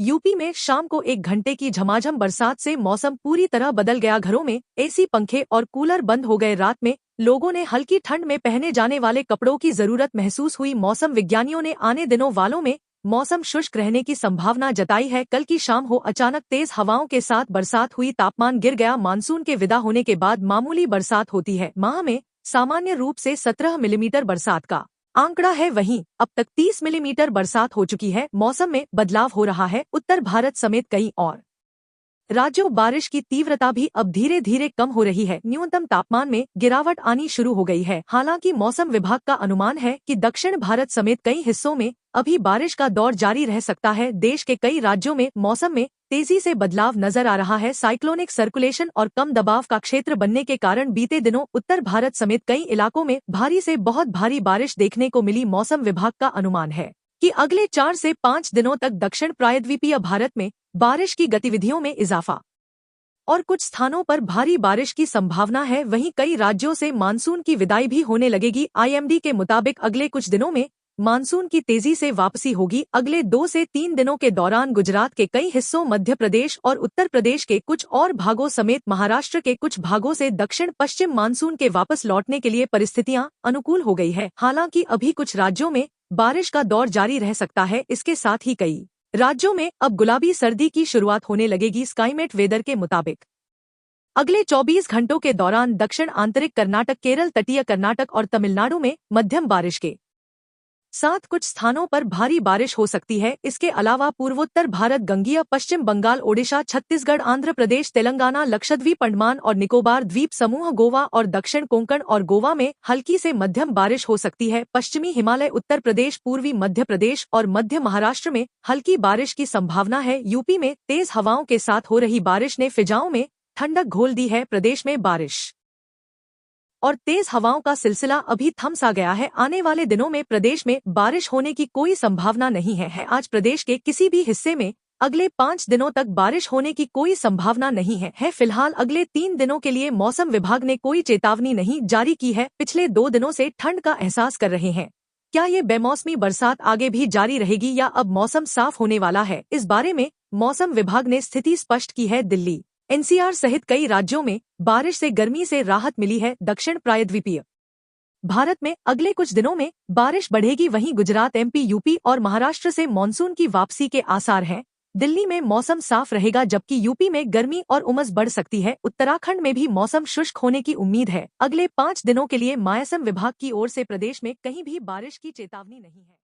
UP में शाम को 1 घंटे की झमाझम बरसात से मौसम पूरी तरह बदल गया। घरों में एसी, पंखे और कूलर बंद हो गए। रात में लोगों ने हल्की ठंड में पहने जाने वाले कपड़ों की जरूरत महसूस हुई। मौसम विज्ञानियों ने आने दिनों वालों में मौसम शुष्क रहने की संभावना जताई है। कल की शाम हो अचानक तेज हवाओं के साथ बरसात हुई, तापमान गिर गया। मानसून के विदा होने के बाद मामूली बरसात होती है। माह में सामान्य रूप से 17 मिलीमीटर बरसात का आंकड़ा है, वहीं अब तक 30 मिलीमीटर बरसात हो चुकी है। मौसम में बदलाव हो रहा है। उत्तर भारत समेत कई और राज्यों बारिश की तीव्रता भी अब धीरे धीरे कम हो रही है। न्यूनतम तापमान में गिरावट आनी शुरू हो गई है। हालांकि मौसम विभाग का अनुमान है कि दक्षिण भारत समेत कई हिस्सों में अभी बारिश का दौर जारी रह सकता है। देश के कई राज्यों में मौसम में तेजी से बदलाव नजर आ रहा है। साइक्लोनिक सर्कुलेशन और कम दबाव का क्षेत्र बनने के कारण बीते दिनों उत्तर भारत समेत कई इलाकों में भारी से बहुत भारी बारिश देखने को मिली। मौसम विभाग का अनुमान है कि अगले 4 से 5 दिनों तक दक्षिण प्रायद्वीपीय भारत में बारिश की गतिविधियों में इजाफा और कुछ स्थानों पर भारी बारिश की संभावना है। वहीं कई राज्यों से मानसून की विदाई भी होने लगेगी। आईएमडी के मुताबिक अगले कुछ दिनों में मानसून की तेजी से वापसी होगी। अगले 2 से 3 दिनों के दौरान गुजरात के कई हिस्सों, मध्य प्रदेश और उत्तर प्रदेश के कुछ और भागों समेत महाराष्ट्र के कुछ भागों से दक्षिण पश्चिम मानसून के वापस लौटने के लिए परिस्थितियां अनुकूल हो गई है। हालांकि अभी कुछ राज्यों में बारिश का दौर जारी रह सकता है। इसके साथ ही कई राज्यों में अब गुलाबी सर्दी की शुरुआत होने लगेगी। स्काईमेट वेदर के मुताबिक अगले 24 घंटों के दौरान दक्षिण आंतरिक कर्नाटक, केरल, तटीय कर्नाटक और तमिलनाडु में मध्यम बारिश के साथ कुछ स्थानों पर भारी बारिश हो सकती है। इसके अलावा पूर्वोत्तर भारत, गंगीय पश्चिम बंगाल, ओडिशा, छत्तीसगढ़, आंध्र प्रदेश, तेलंगाना, लक्षद्वीप, अंडमान और निकोबार द्वीप समूह, गोवा और दक्षिण कोंकण और गोवा में हल्की से मध्यम बारिश हो सकती है। पश्चिमी हिमालय, उत्तर प्रदेश, पूर्वी मध्य प्रदेश और मध्य महाराष्ट्र में हल्की बारिश की संभावना है। यूपी में तेज हवाओं के साथ हो रही बारिश ने फिजाओं में ठंडक घोल दी है। प्रदेश में बारिश और तेज हवाओं का सिलसिला अभी थम सा गया है। आने वाले दिनों में प्रदेश में बारिश होने की कोई संभावना नहीं है। आज प्रदेश के किसी भी हिस्से में अगले 5 दिनों तक बारिश होने की कोई संभावना नहीं है। फिलहाल अगले 3 दिनों के लिए मौसम विभाग ने कोई चेतावनी नहीं जारी की है। पिछले 2 दिनों से ठंड का एहसास कर रहे हैं। क्या ये बेमौसमी बरसात आगे भी जारी रहेगी या अब मौसम साफ होने वाला है? इस बारे में मौसम विभाग ने स्थिति स्पष्ट की है। दिल्ली, एनसीआर सहित कई राज्यों में बारिश से गर्मी से राहत मिली है। दक्षिण प्रायद्वीपीय भारत में अगले कुछ दिनों में बारिश बढ़ेगी। वहीं गुजरात, एमपी, यूपी और महाराष्ट्र से मानसून की वापसी के आसार हैं। दिल्ली में मौसम साफ रहेगा, जबकि यूपी में गर्मी और उमस बढ़ सकती है। उत्तराखंड में भी मौसम शुष्क होने की उम्मीद है। अगले 5 दिनों के लिए मौसम विभाग की ओर से प्रदेश में कहीं भी बारिश की चेतावनी नहीं है।